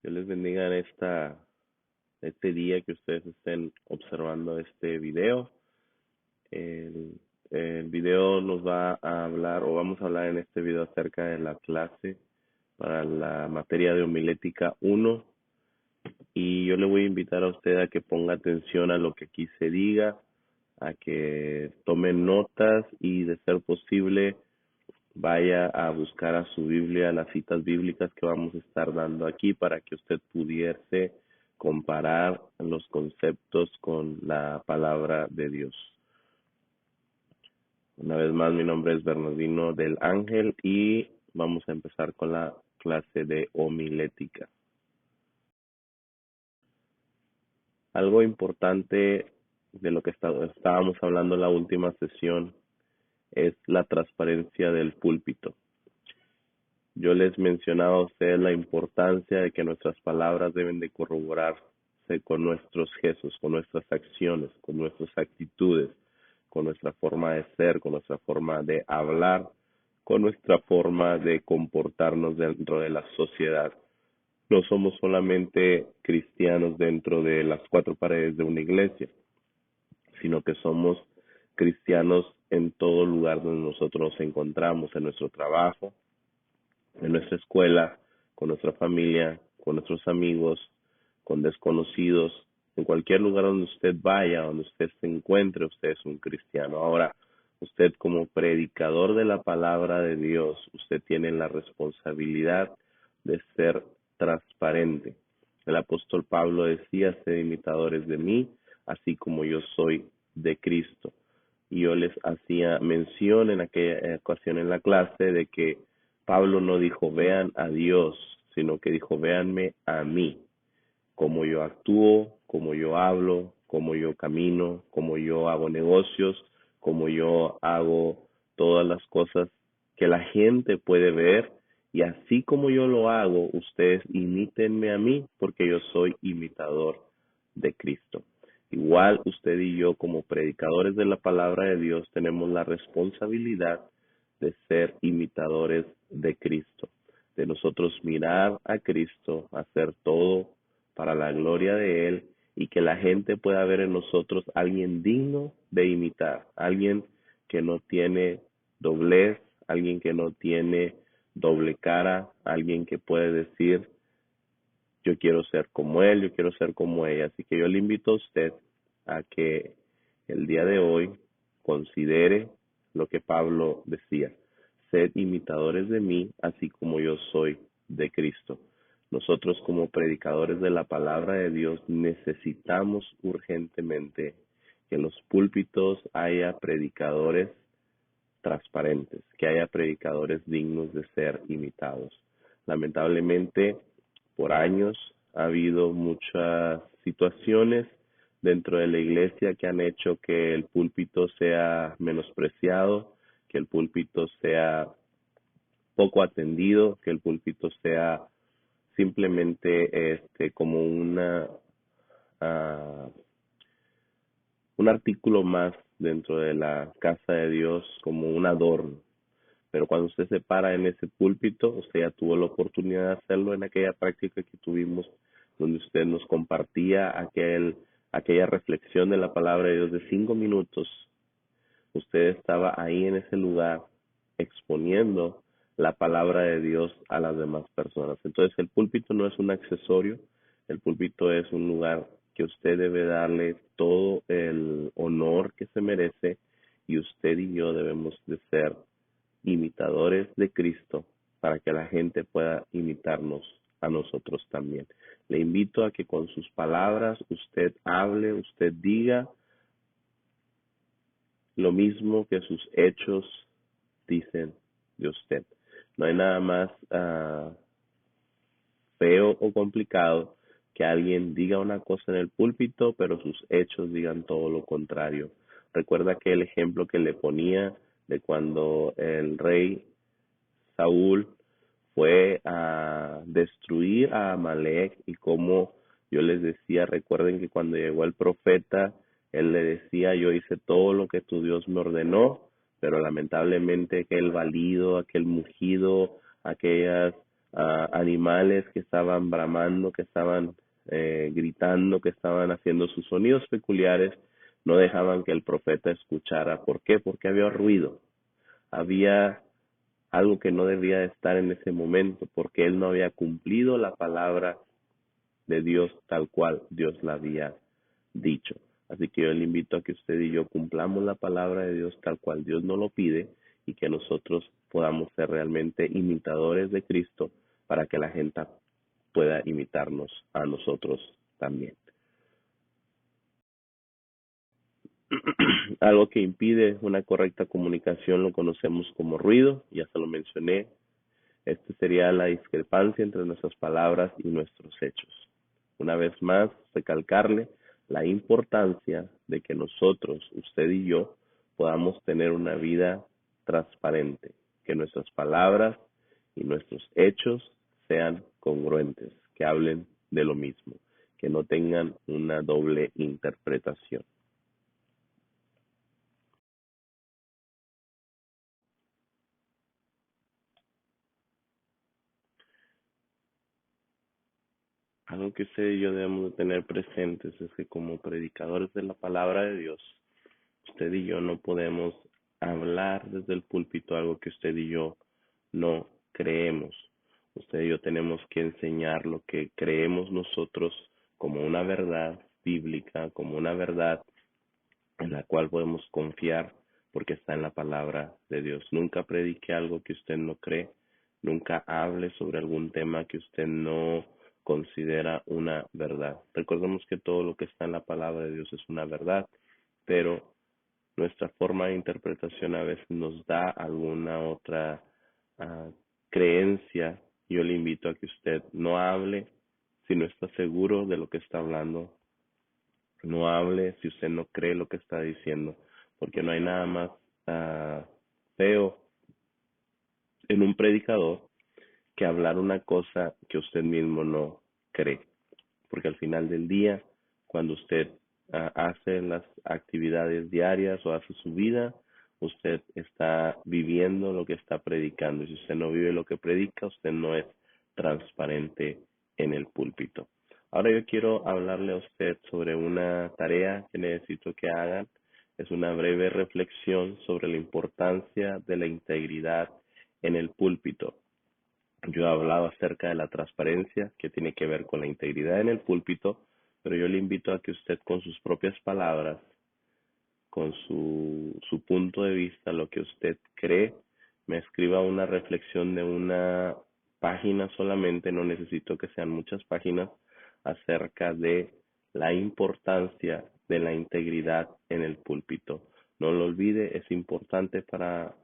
Dios les bendiga en este día que ustedes estén observando este video. El, el video nos va a hablar, o vamos a hablar en este video acerca de la clase para la materia de homilética 1. Y yo le voy a invitar a usted a que ponga atención a lo que aquí se diga, a que tome notas y, de ser posible, vaya a buscar a su Biblia las citas bíblicas que vamos a estar dando aquí para que usted pudiese comparar los conceptos con la palabra de Dios. Una vez más, mi nombre es Bernardino del Ángel y vamos a empezar con la clase de homilética. Algo importante de lo que estábamos hablando en la última sesión es la transparencia del púlpito. Yo les mencionaba a ustedes la importancia de que nuestras palabras deben de corroborarse con nuestros gestos, con nuestras acciones, con nuestras actitudes, con nuestra forma de ser, con nuestra forma de hablar, con nuestra forma de comportarnos dentro de la sociedad. No somos solamente cristianos dentro de las cuatro paredes de una iglesia, sino que somos cristianos en todo lugar donde nosotros nos encontramos, en nuestro trabajo, en nuestra escuela, con nuestra familia, con nuestros amigos, con desconocidos, en cualquier lugar donde usted vaya, donde usted se encuentre, usted es un cristiano. Ahora, usted como predicador de la palabra de Dios, usted tiene la responsabilidad de ser transparente. El apóstol Pablo decía: sed imitadores de mí, así como yo soy de Cristo. Y yo les hacía mención en aquella ocasión en la clase de que Pablo no dijo vean a Dios, sino que dijo véanme a mí, cómo yo actúo, cómo yo hablo, cómo yo camino, cómo yo hago negocios, cómo yo hago todas las cosas que la gente puede ver, y así como yo lo hago, ustedes imítenme a mí, porque yo soy imitador de Cristo. Igual usted y yo, como predicadores de la palabra de Dios, tenemos la responsabilidad de ser imitadores de Cristo, de nosotros mirar a Cristo, hacer todo para la gloria de Él, y que la gente pueda ver en nosotros alguien digno de imitar, alguien que no tiene doblez, alguien que no tiene doble cara, alguien que puede decir yo quiero ser como él, yo quiero ser como ella. Así que yo le invito a usted a que el día de hoy considere lo que Pablo decía: sed imitadores de mí, así como yo soy de Cristo. Nosotros, como predicadores de la palabra de Dios, necesitamos urgentemente que en los púlpitos haya predicadores transparentes, que haya predicadores dignos de ser imitados. Lamentablemente, por años ha habido muchas situaciones dentro de la iglesia que han hecho que el púlpito sea menospreciado, que el púlpito sea poco atendido, que el púlpito sea simplemente como uh, un artículo más dentro de la casa de Dios, como un adorno. Pero cuando usted se para en ese púlpito, usted ya tuvo la oportunidad de hacerlo en aquella práctica que tuvimos, donde usted nos compartía aquella reflexión de la palabra de Dios de 5 minutos. Usted estaba ahí en ese lugar exponiendo la palabra de Dios a las demás personas. Entonces el púlpito no es un accesorio, el púlpito es un lugar que usted debe darle todo el honor que se merece, y usted y yo debemos de ser imitadores de Cristo para que la gente pueda imitarnos a nosotros también. Le invito a que con sus palabras usted hable, usted diga lo mismo que sus hechos dicen de usted. No hay nada más feo o complicado que alguien diga una cosa en el púlpito, pero sus hechos digan todo lo contrario. Recuerda que el ejemplo que le ponía de cuando el rey Saúl fue a destruir a Amalek, y como yo les decía, recuerden que cuando llegó el profeta, él le decía: yo hice todo lo que tu Dios me ordenó, pero lamentablemente aquel balido, aquel mugido, aquellas animales que estaban bramando, que estaban gritando, que estaban haciendo sus sonidos peculiares, no dejaban que el profeta escuchara. ¿Por qué? Porque había ruido, había algo que no debía de estar en ese momento, porque él no había cumplido la palabra de Dios tal cual Dios la había dicho. Así que yo le invito a que usted y yo cumplamos la palabra de Dios tal cual Dios nos lo pide y que nosotros podamos ser realmente imitadores de Cristo para que la gente pueda imitarnos a nosotros también. Algo que impide una correcta comunicación lo conocemos como ruido, ya se lo mencioné. Este sería la discrepancia entre nuestras palabras y nuestros hechos. Una vez más, recalcarle la importancia de que nosotros, usted y yo, podamos tener una vida transparente, que nuestras palabras y nuestros hechos sean congruentes, que hablen de lo mismo, que no tengan una doble interpretación. Algo que usted y yo debemos de tener presentes es que como predicadores de la palabra de Dios, usted y yo no podemos hablar desde el púlpito algo que usted y yo no creemos. Usted y yo tenemos que enseñar lo que creemos nosotros como una verdad bíblica, como una verdad en la cual podemos confiar porque está en la palabra de Dios. Nunca predique algo que usted no cree, nunca hable sobre algún tema que usted no considera una verdad. Recordemos que todo lo que está en la palabra de Dios es una verdad, pero nuestra forma de interpretación a veces nos da alguna otra creencia. Yo le invito a que usted no hable si no está seguro de lo que está hablando, no hable si usted no cree lo que está diciendo, porque no hay nada más feo en un predicador que hablar una cosa que usted mismo no cree, porque al final del día, cuando usted hace las actividades diarias o hace su vida, usted está viviendo lo que está predicando. Y si usted no vive lo que predica, usted no es transparente en el púlpito. Ahora yo quiero hablarle a usted sobre una tarea que necesito que hagan. Es una breve reflexión sobre la importancia de la integridad en el púlpito. Yo he hablado acerca de la transparencia que tiene que ver con la integridad en el púlpito, pero yo le invito a que usted con sus propias palabras, con su punto de vista, lo que usted cree, me escriba una reflexión de una página solamente, no necesito que sean muchas páginas, acerca de la importancia de la integridad en el púlpito. No lo olvide, es importante para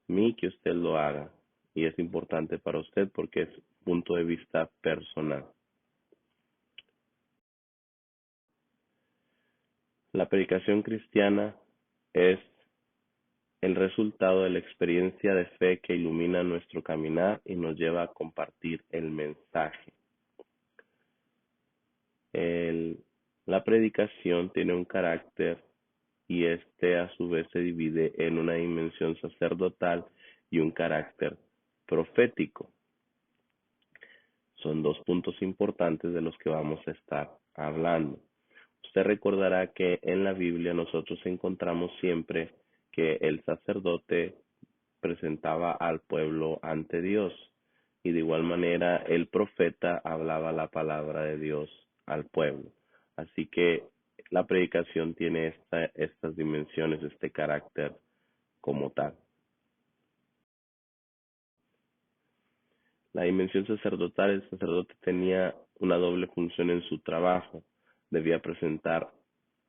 mí que usted lo haga y es importante para usted porque es punto de vista personal. La predicación cristiana es el resultado de la experiencia de fe que ilumina nuestro caminar y nos lleva a compartir el mensaje. La predicación tiene un carácter y este a su vez se divide en una dimensión sacerdotal y un carácter profético. Son dos puntos importantes de los que vamos a estar hablando. Usted recordará que en la Biblia nosotros encontramos siempre que el sacerdote presentaba al pueblo ante Dios y de igual manera el profeta hablaba la palabra de Dios al pueblo. Así que la predicación tiene estas dimensiones, este carácter como tal. La dimensión sacerdotal, el sacerdote tenía una doble función en su trabajo. Debía presentar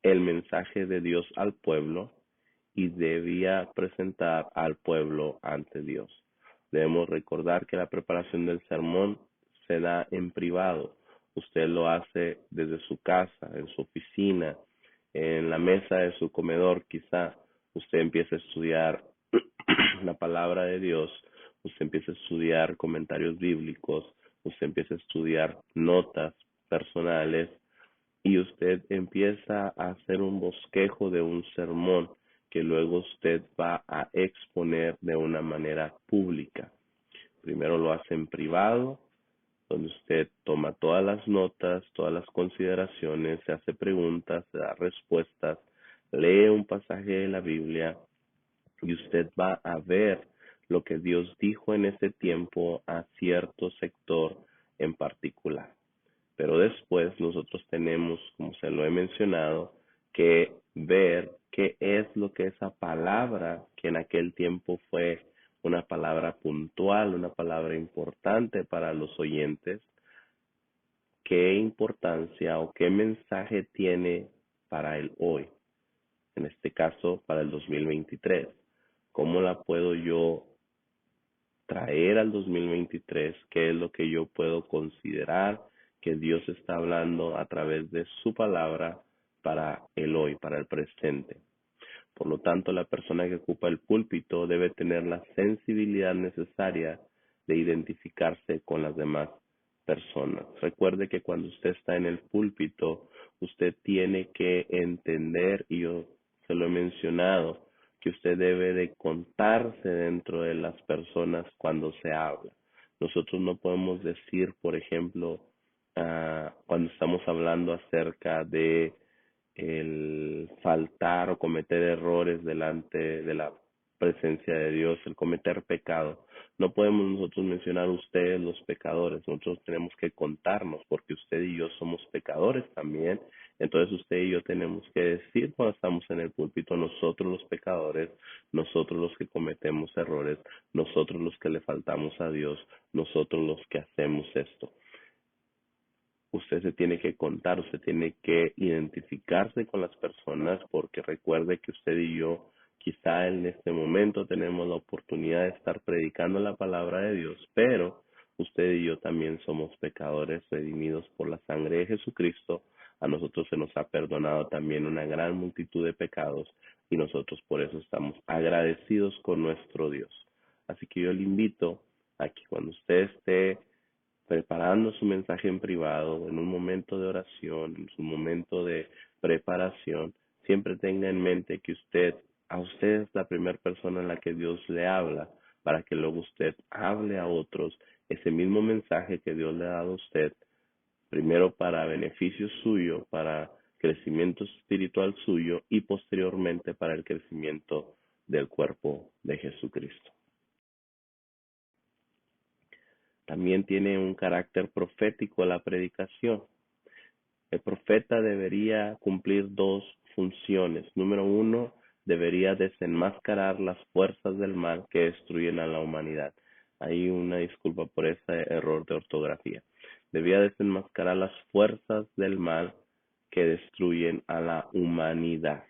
el mensaje de Dios al pueblo y debía presentar al pueblo ante Dios. Debemos recordar que la preparación del sermón se da en privado. Usted lo hace desde su casa, en su oficina, en la mesa de su comedor. Quizá usted empiece a estudiar la palabra de Dios, usted empieza a estudiar comentarios bíblicos, usted empieza a estudiar notas personales y usted empieza a hacer un bosquejo de un sermón que luego usted va a exponer de una manera pública. Primero lo hace en privado, donde usted toma todas las notas, todas las consideraciones, se hace preguntas, se da respuestas, lee un pasaje de la Biblia y usted va a ver lo que Dios dijo en ese tiempo a cierto sector en particular. Pero después nosotros tenemos, como se lo he mencionado, que ver qué es lo que esa palabra, que en aquel tiempo fue una palabra puntual, una palabra importante para los oyentes, qué importancia o qué mensaje tiene para el hoy, en este caso para el 2023. ¿Cómo la puedo yo traer al 2023? ¿Qué es lo que yo puedo considerar que Dios está hablando a través de su palabra para el hoy, para el presente? Por lo tanto, la persona que ocupa el púlpito debe tener la sensibilidad necesaria de identificarse con las demás personas. Recuerde que cuando usted está en el púlpito, usted tiene que entender, y yo se lo he mencionado, que usted debe de contarse dentro de las personas cuando se habla. Nosotros no podemos decir, por ejemplo, cuando estamos hablando acerca de el faltar o cometer errores delante de la presencia de Dios, el cometer pecado. No podemos nosotros mencionar ustedes los pecadores, nosotros tenemos que contarnos porque usted y yo somos pecadores también. Entonces usted y yo tenemos que decir cuando estamos en el púlpito, nosotros los pecadores, nosotros los que cometemos errores, nosotros los que le faltamos a Dios, nosotros los que hacemos esto. Usted se tiene que contar, usted tiene que identificarse con las personas, porque recuerde que usted y yo quizá en este momento tenemos la oportunidad de estar predicando la palabra de Dios, pero usted y yo también somos pecadores redimidos por la sangre de Jesucristo. A nosotros se nos ha perdonado también una gran multitud de pecados y nosotros por eso estamos agradecidos con nuestro Dios. Así que yo le invito a que cuando usted esté preparando su mensaje en privado, en un momento de oración, en su momento de preparación, siempre tenga en mente que a usted es la primera persona en la que Dios le habla, para que luego usted hable a otros ese mismo mensaje que Dios le ha dado a usted, primero para beneficio suyo, para crecimiento espiritual suyo y posteriormente para el crecimiento del cuerpo de Jesucristo. También tiene un carácter profético la predicación. El profeta debería cumplir dos funciones. Número uno, debería desenmascarar las fuerzas del mal que destruyen a la humanidad. Hay una disculpa por ese error de ortografía. Debía desenmascarar las fuerzas del mal que destruyen a la humanidad.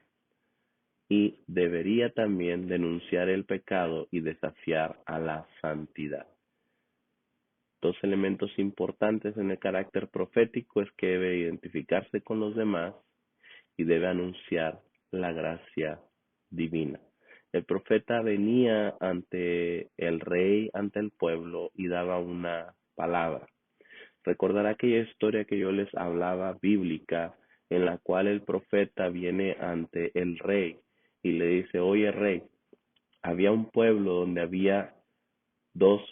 Y debería también denunciar el pecado y desafiar a la santidad. Dos elementos importantes en el carácter profético es que debe identificarse con los demás y debe anunciar la gracia divina. El profeta venía ante el rey, ante el pueblo y daba una palabra. Recordará aquella historia que yo les hablaba bíblica en la cual el profeta viene ante el rey y le dice: oye rey, había un pueblo donde había dos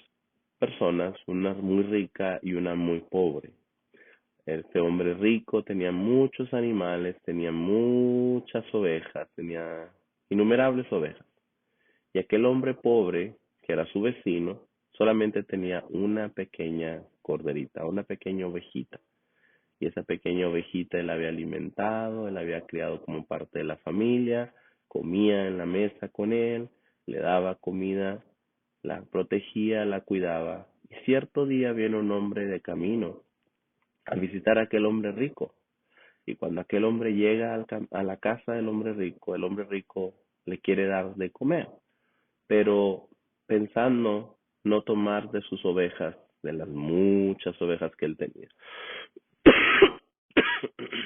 personas, una muy rica y una muy pobre. Este hombre rico tenía muchos animales, tenía muchas ovejas, tenía innumerables ovejas. Y aquel hombre pobre, que era su vecino, solamente tenía una pequeña corderita, una pequeña ovejita. Y esa pequeña ovejita él la había alimentado, él la había criado como parte de la familia, comía en la mesa con él, le daba comida, la protegía, la cuidaba. Y cierto día viene un hombre de camino a visitar a aquel hombre rico. Y cuando aquel hombre llega a la casa del hombre rico le quiere dar de comer. Pero pensando no tomar de sus ovejas, de las muchas ovejas que él tenía,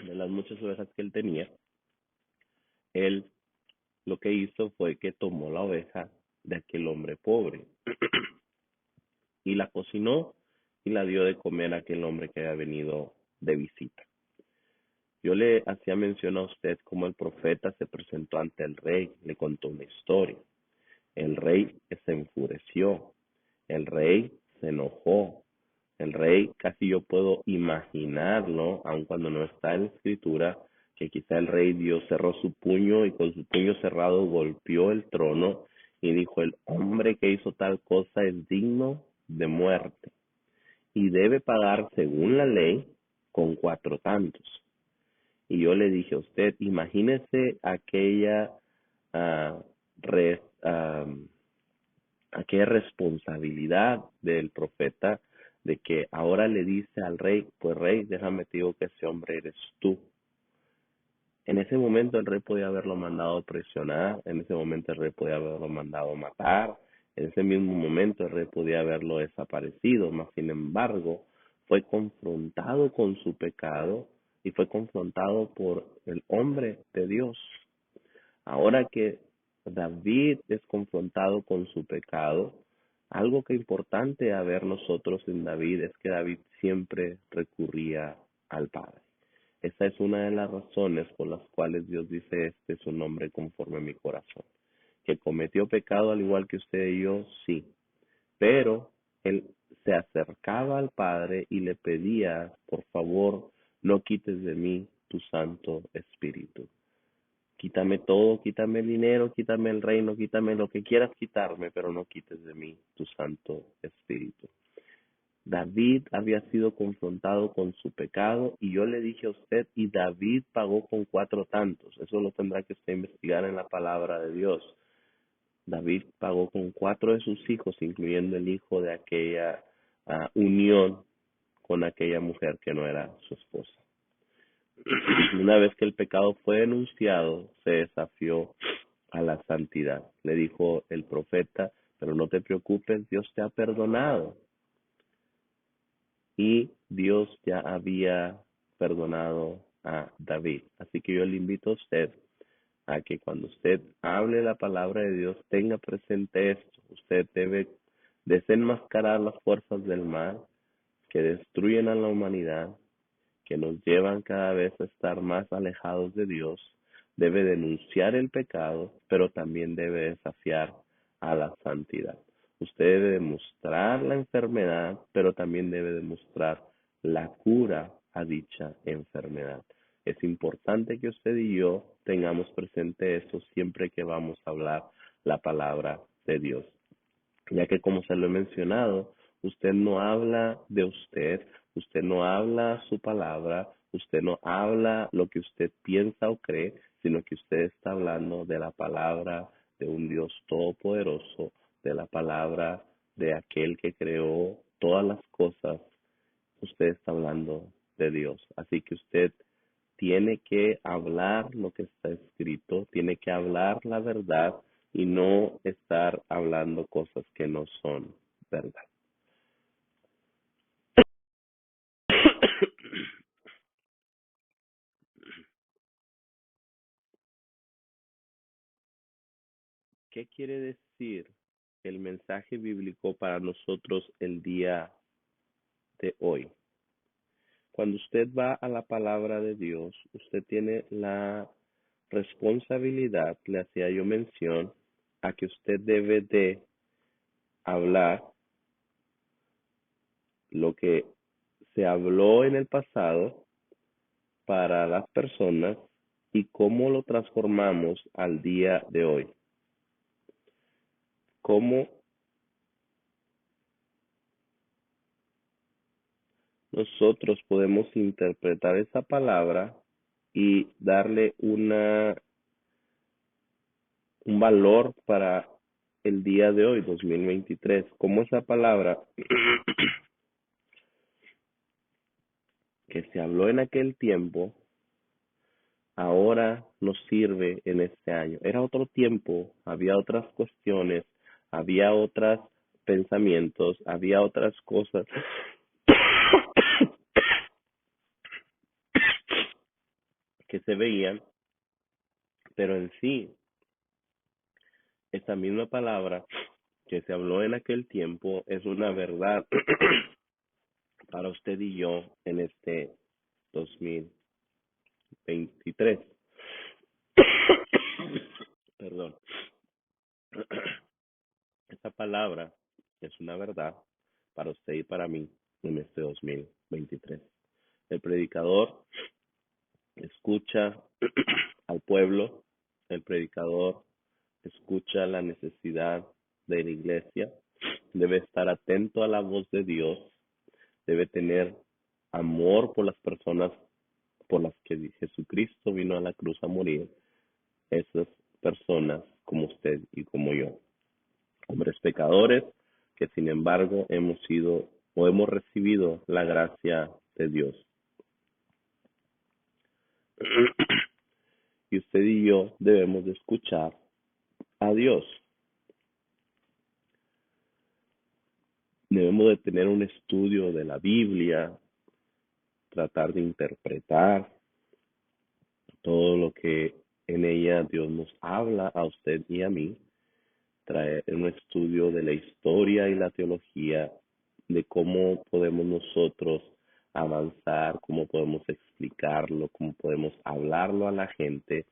de las muchas ovejas que él tenía, él lo que hizo fue que tomó la oveja de aquel hombre pobre y la cocinó y la dio de comer a aquel hombre que había venido de visita. Yo le hacía mención a usted cómo el profeta se presentó ante el rey, le contó una historia. El rey se enfureció, el rey se enojó. El rey, casi yo puedo imaginarlo, aun cuando no está en la escritura, que quizá el rey Dios cerró su puño y con su puño cerrado golpeó el trono y dijo, el hombre que hizo tal cosa es digno de muerte y debe pagar según la ley con 4 tantos. Y yo le dije a usted, imagínese ah, res- ah, aquella responsabilidad del profeta de que ahora le dice al rey, pues rey, déjame te digo que ese hombre eres tú. En ese momento el rey podía haberlo mandado presionar, en ese momento el rey podía haberlo mandado matar, en ese mismo momento el rey podía haberlo desaparecido, mas sin embargo fue confrontado con su pecado y fue confrontado por el hombre de Dios. Ahora que David es confrontado con su pecado, algo que es importante a ver nosotros en David es que David siempre recurría al Padre. Esa es una de las razones por las cuales Dios dice, este es un hombre conforme a mi corazón. Que cometió pecado al igual que usted y yo, sí, pero él se acercaba al Padre y le pedía, por favor, no quites de mí tu Santo Espíritu. Quítame todo, quítame el dinero, quítame el reino, quítame lo que quieras quitarme, pero no quites de mí tu Santo Espíritu. David había sido confrontado con su pecado y yo le dije a usted, y David pagó con 4 tantos. Eso lo tendrá que usted investigar en la palabra de Dios. David pagó con 4 de sus hijos, incluyendo el hijo de aquella unión con aquella mujer que no era su esposa. Una vez que el pecado fue denunciado, se desafió a la santidad. Le dijo el profeta, pero no te preocupes, Dios te ha perdonado. Y Dios ya había perdonado a David. Así que yo le invito a usted a que cuando usted hable la palabra de Dios tenga presente esto. Usted debe desenmascarar las fuerzas del mal que destruyen a la humanidad, que nos llevan cada vez a estar más alejados de Dios. Debe denunciar el pecado, pero también debe desafiar a la santidad. Usted debe demostrar la enfermedad, pero también debe demostrar la cura a dicha enfermedad. Es importante que usted y yo tengamos presente eso siempre que vamos a hablar la palabra de Dios, ya que como se lo he mencionado, usted no habla de usted, usted no habla su palabra, usted no habla lo que usted piensa o cree, sino que usted está hablando de la palabra de un Dios todopoderoso, de la palabra de aquel que creó todas las cosas. Usted está hablando de Dios. Así que usted tiene que hablar lo que está escrito, tiene que hablar la verdad y no estar hablando cosas que no son verdad. ¿Qué quiere decir el mensaje bíblico para nosotros el día de hoy? Cuando usted va a la palabra de Dios, usted tiene la responsabilidad, le hacía yo mención, a que usted debe de hablar lo que se habló en el pasado para las personas y cómo lo transformamos al día de hoy. Cómo nosotros podemos interpretar esa palabra y darle un valor para el día de hoy, 2023. Cómo esa palabra que se habló en aquel tiempo ahora nos sirve en este año. Era otro tiempo, había otras cuestiones, había otros pensamientos, había otras cosas que se veían, pero en sí, esa misma palabra que se habló en aquel tiempo es una verdad para usted y yo en este 2023. Perdón. Esta palabra es una verdad para usted y para mí en este 2023. El predicador escucha al pueblo, el predicador escucha la necesidad de la iglesia, debe estar atento a la voz de Dios, debe tener amor por las personas por las que Jesucristo vino a la cruz a morir, esas personas como usted y como yo, hombres pecadores que sin embargo hemos sido o hemos recibido la gracia de Dios. Y usted y yo debemos de escuchar a Dios. Debemos de tener un estudio de la Biblia, tratar de interpretar todo lo que en ella Dios nos habla a usted y a mí, traer un estudio de la historia y la teología, de cómo podemos nosotros avanzar, cómo podemos explicarlo, cómo podemos hablarlo a la gente.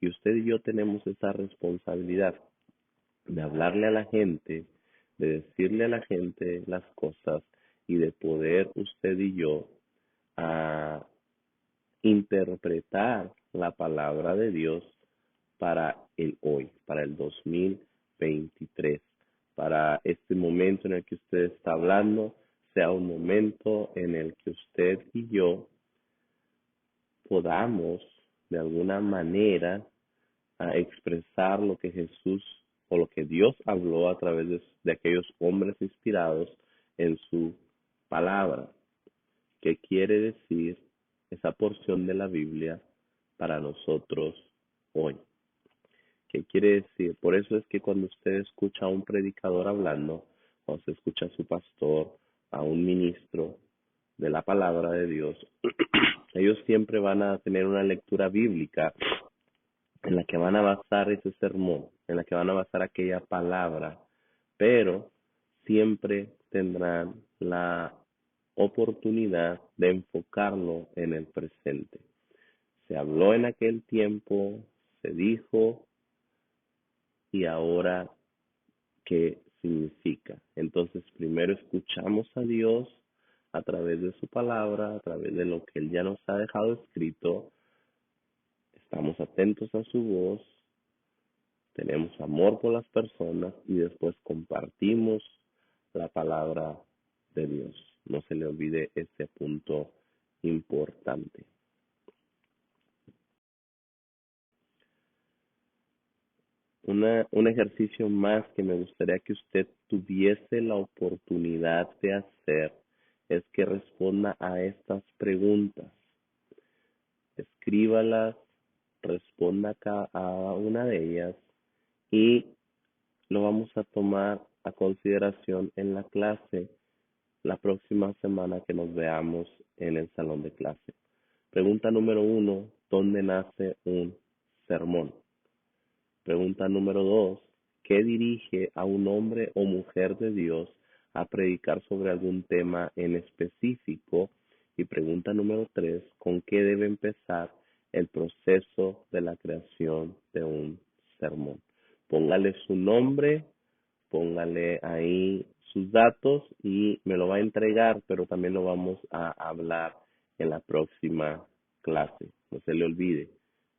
Y usted y yo tenemos esa responsabilidad de hablarle a la gente, de decirle a la gente las cosas y de poder usted y yo a interpretar la palabra de Dios para el hoy, para el 2023, para este momento en el que usted está hablando, sea un momento en el que usted y yo podamos de alguna manera a expresar lo que Jesús o lo que Dios habló a través de aquellos hombres inspirados en su palabra. ¿Qué quiere decir esa porción de la Biblia para nosotros hoy? ¿Qué quiere decir? Por eso es que cuando usted escucha a un predicador hablando, o se escucha a su pastor, a un ministro de la palabra de Dios, ellos siempre van a tener una lectura bíblica en la que van a basar ese sermón, en la que van a basar aquella palabra, pero siempre tendrán la oportunidad de enfocarlo en el presente. Se habló en aquel tiempo, se dijo, y ahora, ¿qué significa? Entonces, primero escuchamos a Dios a través de su palabra, a través de lo que Él ya nos ha dejado escrito, estamos atentos a su voz, tenemos amor por las personas y después compartimos la palabra de Dios. No se le olvide este punto importante. Un ejercicio más que me gustaría que usted tuviese la oportunidad de hacer es que responda a estas preguntas. Escríbalas, responda a cada una de ellas y lo vamos a tomar a consideración en la clase la próxima semana que nos veamos en el salón de clase. Pregunta número 1, ¿dónde nace un sermón? Pregunta número 2, ¿qué dirige a un hombre o mujer de Dios a predicar sobre algún tema en específico? Y pregunta número 3, ¿con qué debe empezar el proceso de la creación de un sermón? Póngale su nombre, póngale ahí sus datos y me lo va a entregar, pero también lo vamos a hablar en la próxima clase. No se le olvide,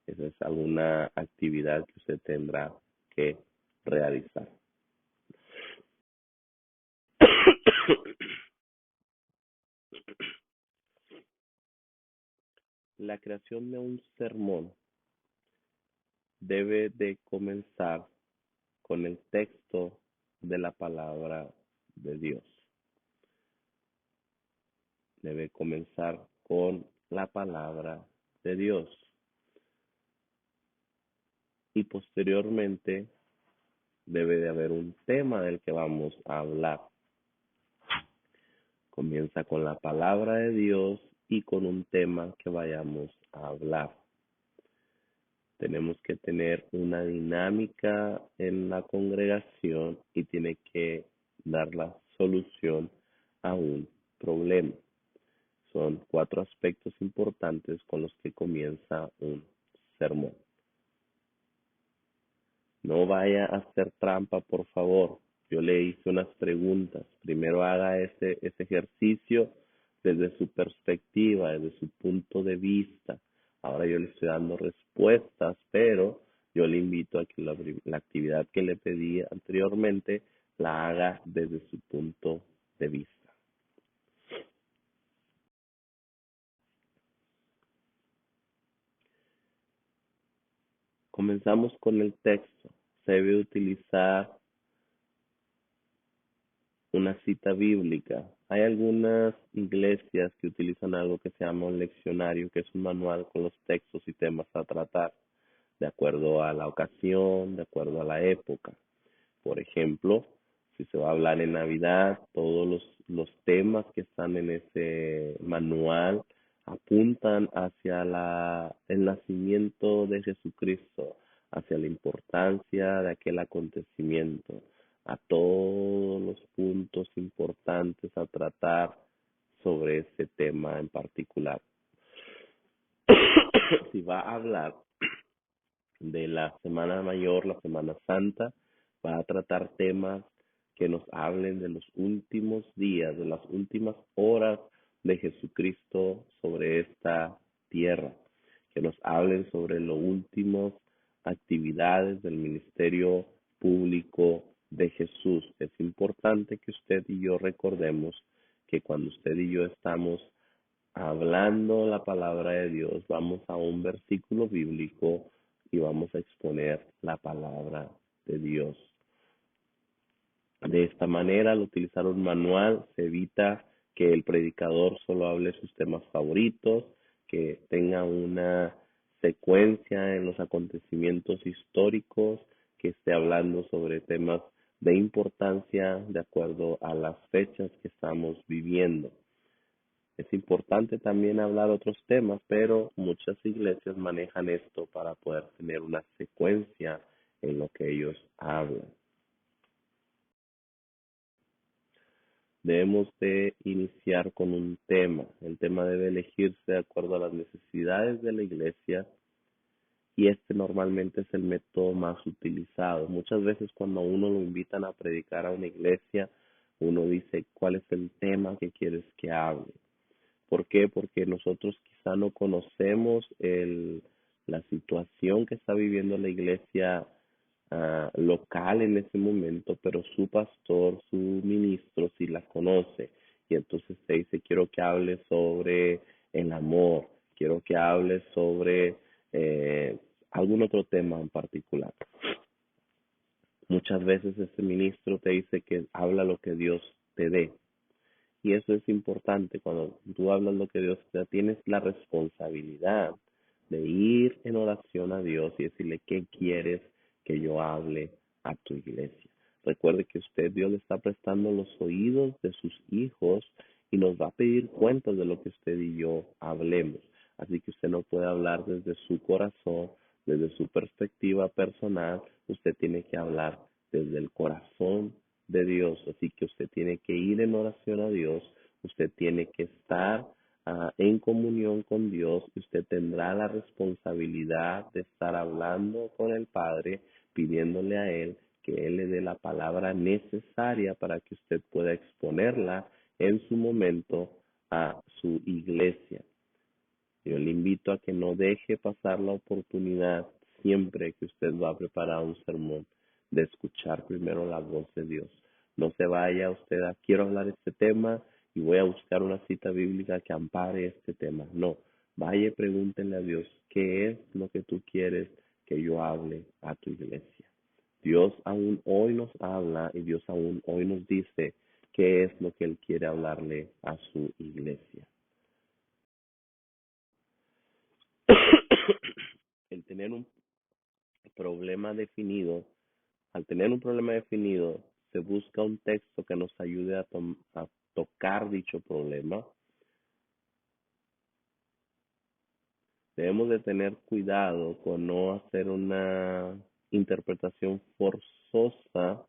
esa es alguna actividad que usted tendrá que realizar. La creación de un sermón debe de comenzar con el texto de la palabra de Dios. Debe comenzar con la palabra de Dios. Y posteriormente debe de haber un tema del que vamos a hablar. Comienza con la palabra de Dios y con un tema que vayamos a hablar. Tenemos que tener una dinámica en la congregación y tiene que dar la solución a un problema. Son 4 aspectos importantes con los que comienza un sermón. No vaya a hacer trampa, por favor. Yo le hice unas preguntas. Primero haga ese ejercicio desde su perspectiva, desde su punto de vista. Ahora yo le estoy dando respuestas, pero yo le invito a que la actividad que le pedí anteriormente la haga desde su punto de vista. Comenzamos con el texto. Se debe utilizar una cita bíblica. Hay algunas iglesias que utilizan algo que se llama un leccionario, que es un manual con los textos y temas a tratar, de acuerdo a la ocasión, de acuerdo a la época. Por ejemplo, si se va a hablar en Navidad, todos los temas que están en ese manual apuntan hacia el nacimiento de Jesucristo, hacia la importancia de aquel acontecimiento, a todos los puntos importantes a tratar sobre ese tema en particular. Si va a hablar de la Semana Mayor, la Semana Santa, va a tratar temas que nos hablen de los últimos días, de las últimas horas de Jesucristo sobre esta tierra, que nos hablen sobre las últimas actividades del ministerio público de Jesús. Es importante que usted y yo recordemos que cuando usted y yo estamos hablando la palabra de Dios, vamos a un versículo bíblico y vamos a exponer la palabra de Dios. De esta manera, al utilizar un manual, se evita que el predicador solo hable sus temas favoritos, que tenga una secuencia en los acontecimientos históricos, que esté hablando sobre temas de importancia de acuerdo a las fechas que estamos viviendo. Es importante también hablar otros temas, pero muchas iglesias manejan esto para poder tener una secuencia en lo que ellos hablan. Debemos de iniciar con un tema. El tema debe elegirse de acuerdo a las necesidades de la iglesia y este normalmente es el método más utilizado. Muchas veces cuando a uno lo invitan a predicar a una iglesia, uno dice, ¿cuál es el tema que quieres que hable? ¿Por qué? Porque nosotros quizá no conocemos la situación que está viviendo la iglesia local en ese momento, pero su pastor, su ministro sí la conoce. Y entonces te dice, quiero que hable sobre el amor, quiero que hable sobre algún otro tema en particular. Muchas veces ese ministro te dice que habla lo que Dios te dé. Y eso es importante, cuando tú hablas lo que Dios te da, tienes la responsabilidad de ir en oración a Dios y decirle qué quieres que yo hable a tu iglesia. Recuerde que Dios le está prestando los oídos de sus hijos y nos va a pedir cuentas de lo que usted y yo hablemos. Así que usted no puede hablar desde su corazón, desde su perspectiva personal, usted tiene que hablar desde el corazón de Dios. Así que usted tiene que ir en oración a Dios, usted tiene que estar en comunión con Dios, y usted tendrá la responsabilidad de estar hablando con el Padre, pidiéndole a Él que Él le dé la palabra necesaria para que usted pueda exponerla en su momento a su iglesia. Yo le invito a que no deje pasar la oportunidad siempre que usted va a preparar un sermón de escuchar primero la voz de Dios. No se vaya usted a quiero hablar este tema y voy a buscar una cita bíblica que ampare este tema. No, vaya y pregúntenle a Dios qué es lo que tú quieres que yo hable a tu iglesia. Dios aún hoy nos habla y Dios aún hoy nos dice qué es lo que Él quiere hablarle a su iglesia. El tener un problema definido, al tener un problema definido, se busca un texto que nos ayude a tocar dicho problema. Debemos de tener cuidado con no hacer una interpretación forzosa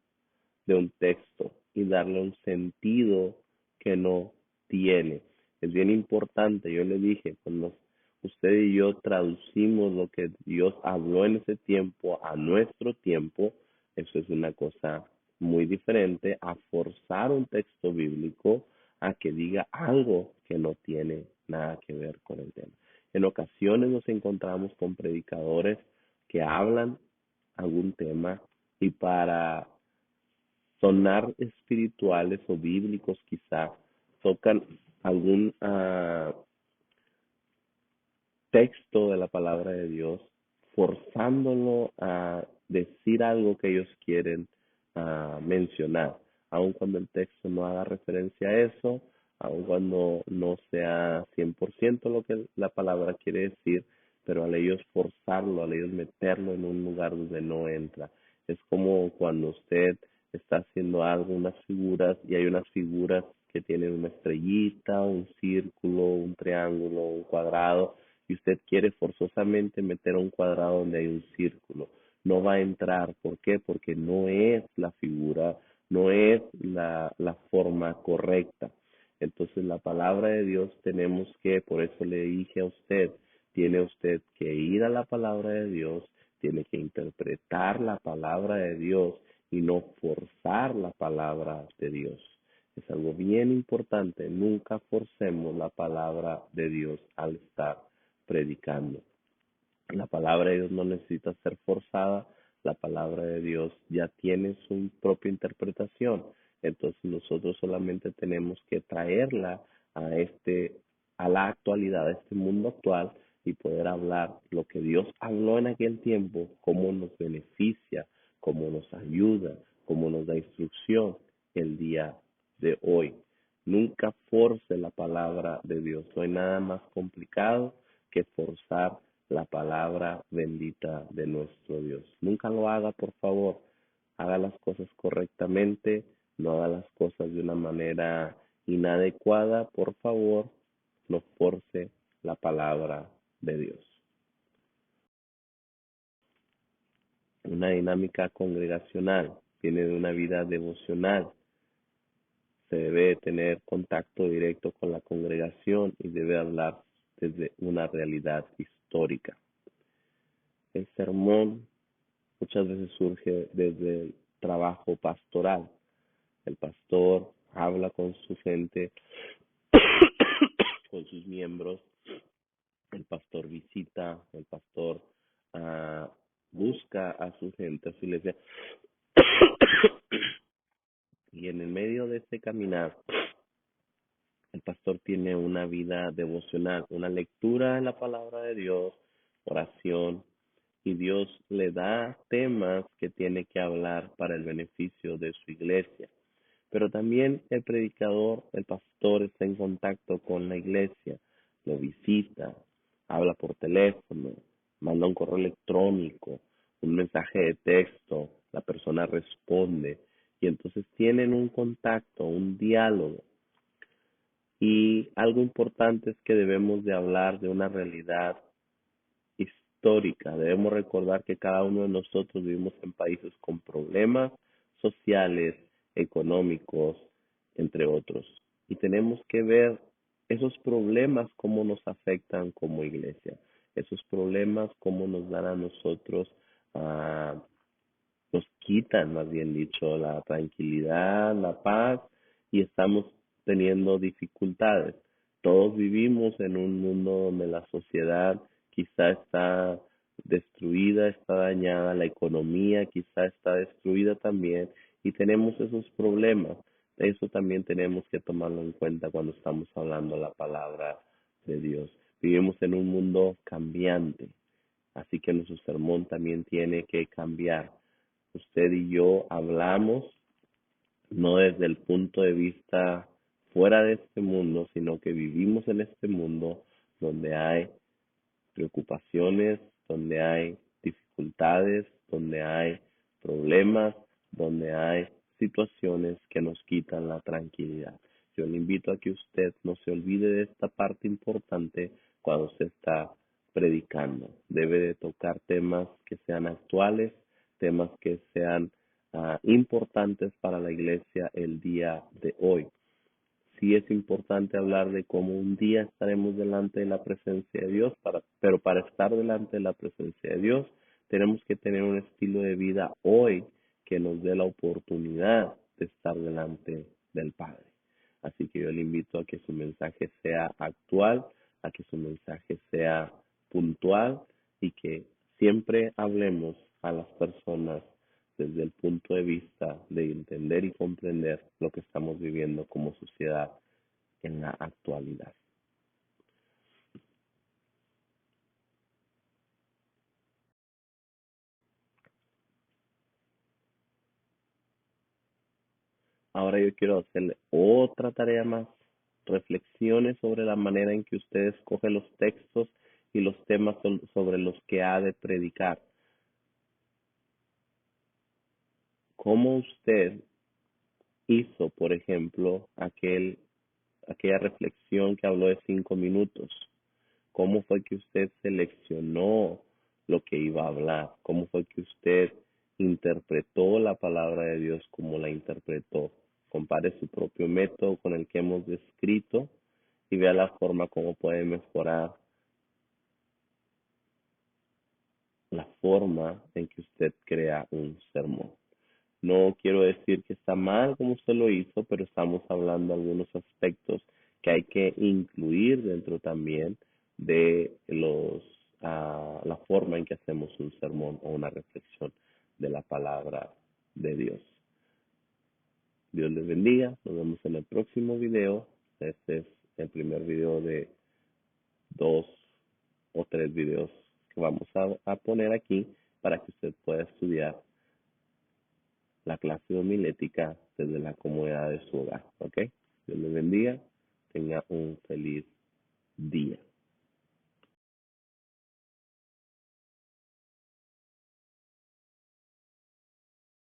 de un texto y darle un sentido que no tiene. Es bien importante, yo le dije, cuando usted y yo traducimos lo que Dios habló en ese tiempo a nuestro tiempo, eso es una cosa muy diferente a forzar un texto bíblico a que diga algo que no tiene nada que ver con el tema. En ocasiones nos encontramos con predicadores que hablan algún tema y para sonar espirituales o bíblicos quizá tocan algún texto de la palabra de Dios, forzándolo a decir algo que ellos quieren mencionar, aun cuando el texto no haga referencia a eso, aun cuando no sea 100% lo que la palabra quiere decir, pero al ellos forzarlo, al ellos meterlo en un lugar donde no entra. Es como cuando usted está haciendo algo, unas figuras, y hay unas figuras que tienen una estrellita, un círculo, un triángulo, un cuadrado, y usted quiere forzosamente meter un cuadrado donde hay un círculo. No va a entrar. ¿Por qué? Porque no es la figura, no es la forma correcta. Entonces la palabra de Dios tenemos que, por eso le dije a usted, tiene usted que ir a la palabra de Dios, tiene que interpretar la palabra de Dios y no forzar la palabra de Dios. Es algo bien importante, nunca forcemos la palabra de Dios al estar predicando. La palabra de Dios no necesita ser forzada, la palabra de Dios ya tiene su propia interpretación. Entonces nosotros solamente tenemos que traerla a a la actualidad, a este mundo actual, y poder hablar lo que Dios habló en aquel tiempo, cómo nos beneficia, cómo nos ayuda, cómo nos da instrucción el día de hoy. Nunca force la palabra de Dios. No hay nada más complicado que forzar la palabra bendita de nuestro Dios. Nunca lo haga, por favor. Haga las cosas correctamente, no haga las cosas de una manera inadecuada, por favor. No force la palabra de Dios. Una dinámica congregacional viene de una vida devocional. Se debe tener contacto directo con la congregación y debe hablar desde una realidad histórica. El sermón muchas veces surge desde el trabajo pastoral. El pastor habla con su gente, con sus miembros, el pastor visita, el pastor uh, busca a su gente, a su iglesia. Y en el medio de este caminar, el pastor tiene una vida devocional, una lectura de la palabra de Dios, oración, y Dios le da temas que tiene que hablar para el beneficio de su iglesia. Pero también el predicador, el pastor, está en contacto con la iglesia, lo visita, habla por teléfono, manda un correo electrónico, un mensaje de texto, la persona responde y entonces tienen un contacto, un diálogo. Y algo importante es que debemos de hablar de una realidad histórica. Debemos recordar que cada uno de nosotros vivimos en países con problemas sociales, económicos, entre otros. Y tenemos que ver esos problemas cómo nos afectan como iglesia. Esos problemas cómo nos dan a nosotros, nos quitan, más bien dicho, la tranquilidad, la paz y estamos teniendo dificultades. Todos vivimos en un mundo donde la sociedad quizá está destruida, está dañada, la economía quizá está destruida también y tenemos esos problemas. Eso también tenemos que tomarlo en cuenta cuando estamos hablando la palabra de Dios. Vivimos en un mundo cambiante, así que nuestro sermón también tiene que cambiar. Usted y yo hablamos no desde el punto de vista fuera de este mundo, sino que vivimos en este mundo donde hay preocupaciones, donde hay dificultades, donde hay problemas, donde hay situaciones que nos quitan la tranquilidad. Yo le invito a que usted no se olvide de esta parte importante cuando se está predicando. Debe de tocar temas que sean actuales, temas que sean importantes para la iglesia el día de hoy. Sí es importante hablar de cómo un día estaremos delante de la presencia de Dios, pero para estar delante de la presencia de Dios tenemos que tener un estilo de vida hoy que nos dé la oportunidad de estar delante del Padre. Así que yo le invito a que su mensaje sea actual, a que su mensaje sea puntual y que siempre hablemos a las personas desde el punto de vista de entender y comprender lo que estamos viviendo como sociedad en la actualidad. Ahora yo quiero hacerle otra tarea más. Reflexiones sobre la manera en que usted escoge los textos y los temas sobre los que ha de predicar. ¿Cómo usted hizo, por ejemplo, aquella reflexión que habló de 5 minutos? ¿Cómo fue que usted seleccionó lo que iba a hablar? ¿Cómo fue que usted interpretó la palabra de Dios como la interpretó? Compare su propio método con el que hemos descrito y vea la forma como puede mejorar la forma en que usted crea un sermón. No quiero decir que está mal como usted lo hizo, pero estamos hablando de algunos aspectos que hay que incluir dentro también de la forma en que hacemos un sermón o una reflexión de la palabra de Dios. Dios les bendiga. Nos vemos en el próximo video. Este es el primer video de 2 o 3 videos que vamos a poner aquí para que usted pueda estudiar la clase homilética desde la comodidad de su hogar. ¿Ok? Dios les bendiga. Tenga un feliz día.